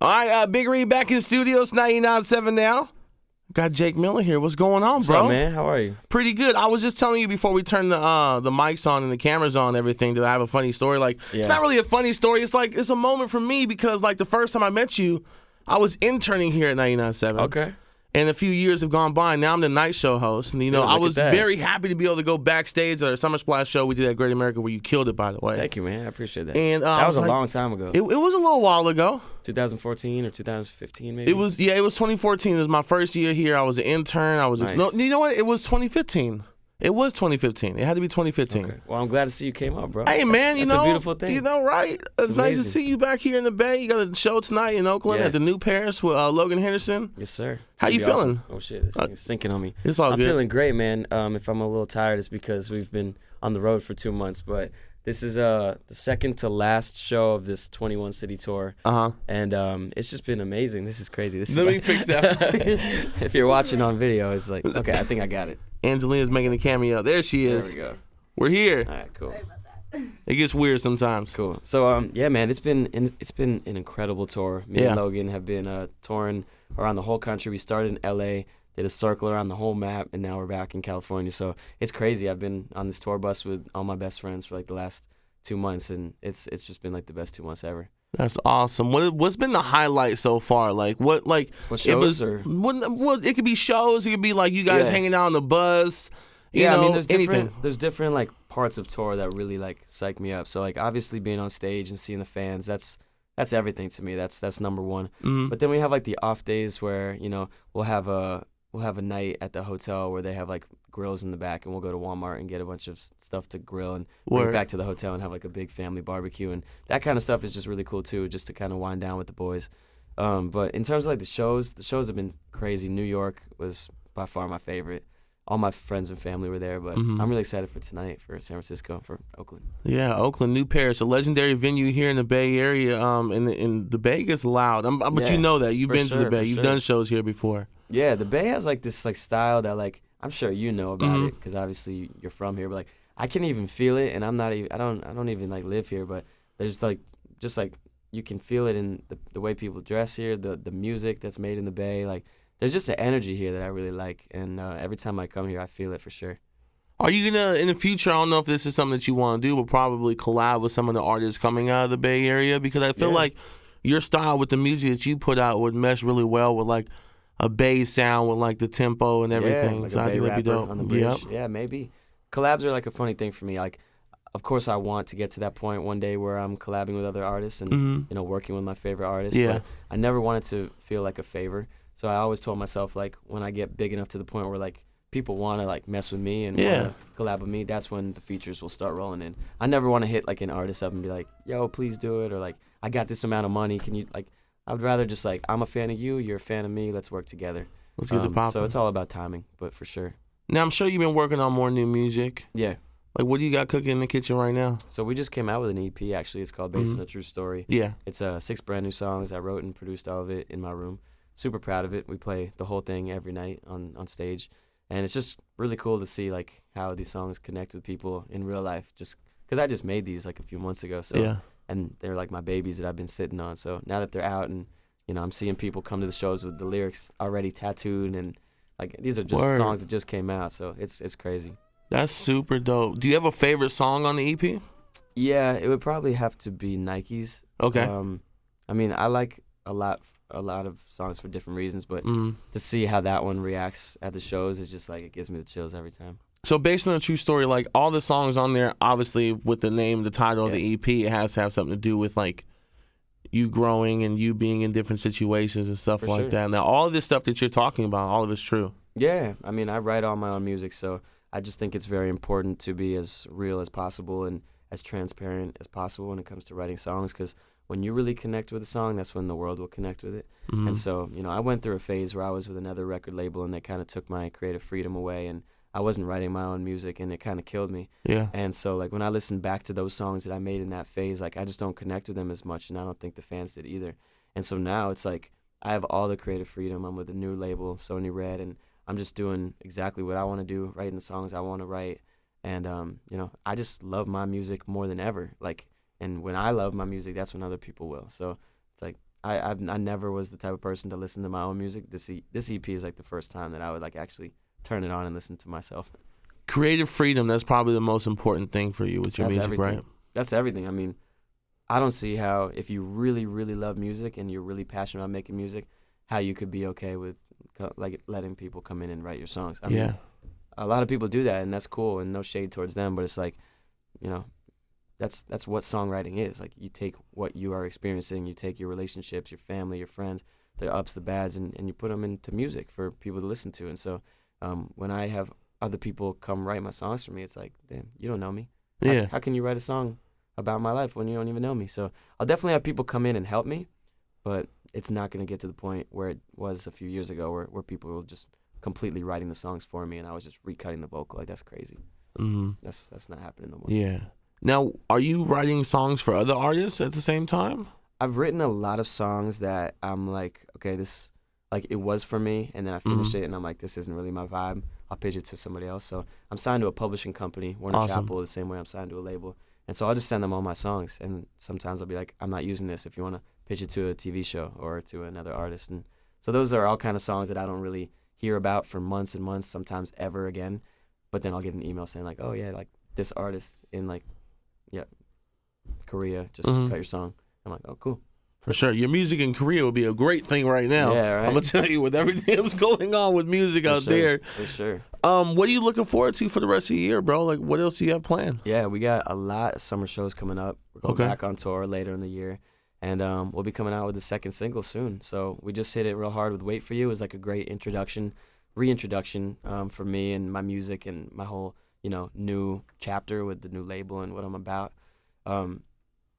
All right, Big Reid back in the studio. It's 99.7 now. Got Jake Miller here. What's going on, bro? What's up, man? How are you? Pretty good. I was just telling you before we turned the mics on and the cameras on and everything that I have a funny story. It's not really a funny story. It's a moment for me because, the first time I met you, I was interning here at 99.7. Okay. And a few years have gone by. Now I'm the night show host. And, I was very happy to be able to go backstage at our Summer Splash show we did at Great America where you killed it, by the way. Thank you, man. I appreciate that. And that was a long time ago. It was a little while ago. 2014 or 2015, maybe? It was 2014. It was my first year here. I was an intern. Nice. No, you know what? It was 2015. It was 2015. It had to be 2015. Okay. Well, I'm glad to see you came up, bro. Hey, man, that's a beautiful thing. Right? It's nice to see you back here in the Bay. You got a show tonight in Oakland at the New Paris with Logan Henderson. Yes, sir. How you feeling? Awesome. Oh, shit. This thing's sinking on me. It's all good. I'm feeling great, man. If I'm a little tired, it's because we've been on the road for 2 months. But this is the second to last show of this 21-city tour. Uh-huh. And it's just been amazing. This is crazy. Let me fix that. If you're watching on video, it's like, okay, I think I got it. Angelina's making a cameo. There she is. There we go. We're here. All right, cool. Sorry about that. It gets weird sometimes. Cool. So, yeah, man, it's been an incredible tour. Me and Logan have been touring around the whole country. We started in L.A., did a circle around the whole map, and now we're back in California. So it's crazy. I've been on this tour bus with all my best friends for the last 2 months, and it's just been the best 2 months ever. That's awesome. What's been the highlight so far? What shows it could be shows. It could be you guys hanging out on the bus. You know, I mean, anything. There's different parts of tour that really psych me up. So obviously being on stage and seeing the fans, that's everything to me. That's number one. Mm-hmm. But then we have the off days where we'll have a night at the hotel where they have grills in the back, and we'll go to Walmart and get a bunch of stuff to grill and bring it back to the hotel and have a big family barbecue, and that kind of stuff is just really cool too, just to kind of wind down with the boys. But in terms of the shows have been crazy. New York was by far my favorite. All my friends and family were there, but I'm really excited for tonight, for San Francisco, for Oakland. Yeah, Oakland, New Paris, a legendary venue here in the Bay Area. And the Bay gets loud, but you know that you've been to the Bay. You've done shows here before. Yeah, the Bay has this style that I'm sure you know about it because obviously you're from here, but I can't even feel it, and I don't even live here, but there's just you can feel it in the way people dress here, the music that's made in the Bay. There's just an energy here that I really like, and every time I come here, I feel it for sure. Are you gonna, in the future, I don't know if this is something that you want to do, but probably collab with some of the artists coming out of the Bay Area? Because I feel like your style with the music that you put out would mesh really well with a Bay sound with the tempo and everything. Yeah, so I think that'd be dope. On the bridge. Yeah, maybe. Collabs are a funny thing for me. Of course, I want to get to that point one day where I'm collabing with other artists and working with my favorite artists. Yeah. But I never wanted to feel like a favor. So I always told myself when I get big enough to the point where people want to mess with me and want to collab with me, that's when the features will start rolling in. I never want to hit an artist up and be like, yo, please do it, or I got this amount of money, can you I'd rather just I'm a fan of you, you're a fan of me, let's work together. Let's get the pop. So it's all about timing, but for sure. Now I'm sure you've been working on more new music. Yeah. What do you got cooking in the kitchen right now? So we just came out with an EP, actually. It's called Based on a True Story. Yeah. It's 6 brand new songs. I wrote and produced all of it in my room. Super proud of it. We play the whole thing every night on stage, and it's just really cool to see how these songs connect with people in real life. Just because I just made these a few months ago, and they're my babies that I've been sitting on. So now that they're out, and I'm seeing people come to the shows with the lyrics already tattooed, and these are just songs that just came out. So it's crazy. That's super dope. Do you have a favorite song on the EP? Yeah, it would probably have to be Nike's. Okay. I mean, I like a lot of songs for different reasons, but to see how that one reacts at the shows is just it gives me the chills every time. So based on a true story, all the songs on there, obviously with the name, the title of the EP, it has to have something to do with you growing and you being in different situations and stuff like that. Now, all of this stuff that you're talking about, all of it's true. Yeah, I mean, I write all my own music, so I just think it's very important to be as real as possible and as transparent as possible when it comes to writing songs, because when you really connect with a song, that's when the world will connect with it. And so, I went through a phase where I was with another record label, and they kind of took my creative freedom away, and I wasn't writing my own music, and it kind of killed me. Yeah. And so, when I listen back to those songs that I made in that phase, I just don't connect with them as much, and I don't think the fans did either. And so now it's I have all the creative freedom. I'm with a new label, Sony Red, and I'm just doing exactly what I want to do, writing the songs I want to write. And, I just love my music more than ever. And when I love my music, that's when other people will. So it's I never was the type of person to listen to my own music. This EP is like the first time that I would like actually turn it on and listen to myself. Creative freedom, that's probably the most important thing for you with your music, everything. right? That's everything. I mean, I don't see how, if you really, really love music and you're really passionate about making music, how you could be okay with like letting people come in and write your songs. I mean, a lot of people do that, and that's cool, and no shade towards them, but it's like, you know, that's what songwriting is. Like, you take what you are experiencing, you take your relationships, your family, your friends, the ups, the bads, and you put them into music for people to listen to. And so when I have other people come write my songs for me, it's like, damn, you don't know me. How can you write a song about my life when you don't even know me? So I'll definitely have people come in and help me, but it's not going to get to the point where it was a few years ago where people were just completely writing the songs for me and I was just recutting the vocal. Like, that's crazy. Mm-hmm. That's not happening no more. Yeah. Now, are you writing songs for other artists at the same time? I've written a lot of songs that I'm like, okay, this, like, it was for me, and then I finish it and I'm like, this isn't really my vibe. I'll pitch it to somebody else. So I'm signed to a publishing company, Warner Chappell, the same way I'm signed to a label. And so I'll just send them all my songs, and sometimes I'll be like, I'm not using this if you want to pitch it to a TV show or to another artist. And so those are all kind of songs that I don't really hear about for months and months, sometimes ever again. But then I'll get an email saying like, oh yeah, like this artist in like, Korea just cut your song. I'm like, oh, cool. For sure. Your music in Korea would be a great thing right now. Yeah, right. I'm going to tell you, with everything that's going on with music out there. For sure. What are you looking forward to for the rest of the year, bro? Like, what else do you have planned? Yeah, we got a lot of summer shows coming up. We're going back on tour later in the year. And we'll be coming out with the second single soon. So we just hit it real hard with Wait For You. It was like a great reintroduction for me and my music and my whole, new chapter with the new label and what I'm about.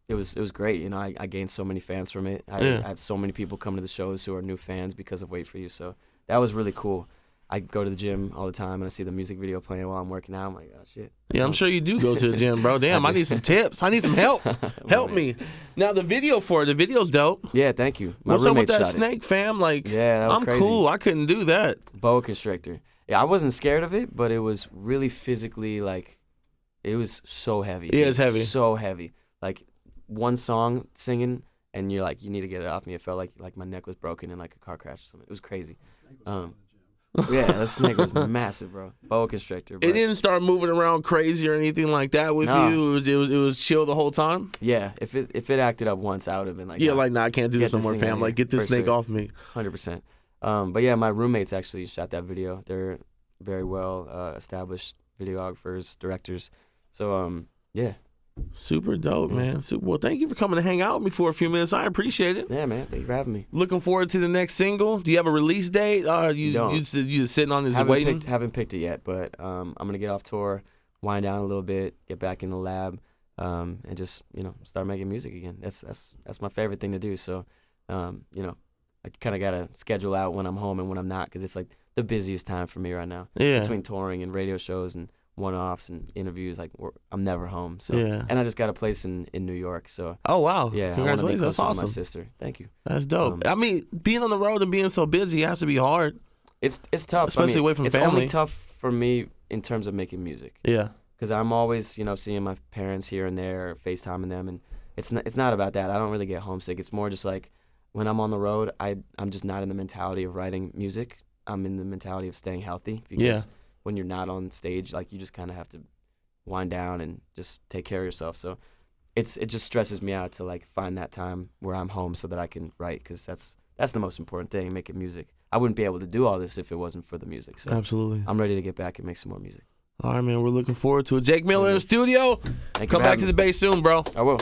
It was great. I gained so many fans from it. I have so many people come to the shows who are new fans because of Wait For You. So that was really cool. I go to the gym all the time and I see the music video playing while I'm working out. I'm like, oh shit. Yeah, I'm sure you do go to the gym, bro. Damn, I need some tips. I need some help. Help me. Now the video's dope. Yeah, thank you. What's up with that snake, fam? Like, that was I'm crazy. cool. I couldn't do that. Boa constrictor. Yeah, I wasn't scared of it, but it was really physically like, it was so heavy. Yeah, it's heavy. So heavy. Like, one song singing, and you're like, you need to get it off me. It felt like my neck was broken in like a car crash or something. It was crazy. Yeah, that snake was massive, bro. Boa constrictor. It didn't start moving around crazy or anything like that with you. It was chill the whole time. Yeah, if it acted up once, I would have been like, I can't do this no more, fam. Like, get this snake off me. 100%. But yeah, my roommates actually shot that video. They're very well established videographers, directors. So yeah. Super dope, man. Well, thank you for coming to hang out with me for a few minutes. I appreciate it. Yeah, man. Thank you for having me. Looking forward to the next single. Do you have a release date? You just sitting on this waiting? Haven't picked it yet, but I'm gonna get off tour, wind down a little bit, get back in the lab, and just start making music again. That's my favorite thing to do. So, I kind of gotta schedule out when I'm home and when I'm not, because it's like the busiest time for me right now. Yeah. Between touring and radio shows and one-offs and interviews, like I'm never home. So and I just got a place in New York. So oh wow, yeah, congratulations, that's awesome. My sister, thank you. That's dope. I mean, being on the road and being so busy has to be hard. It's tough, especially away from family. It's only tough for me in terms of making music. Yeah, because I'm always seeing my parents here and there, or FaceTiming them, and it's not about that. I don't really get homesick. It's more just like when I'm on the road, I'm just not in the mentality of writing music. I'm in the mentality of staying healthy, because when you're not on stage, like, you just kind of have to wind down and just take care of yourself. So it just stresses me out to like find that time where I'm home so that I can write, because that's the most important thing, making music. I wouldn't be able to do all this if it wasn't for the music. So absolutely, I'm ready to get back and make some more music. All right, man. We're looking forward to it. Jake Miller in the studio. Come back to the Bay soon, bro. I will.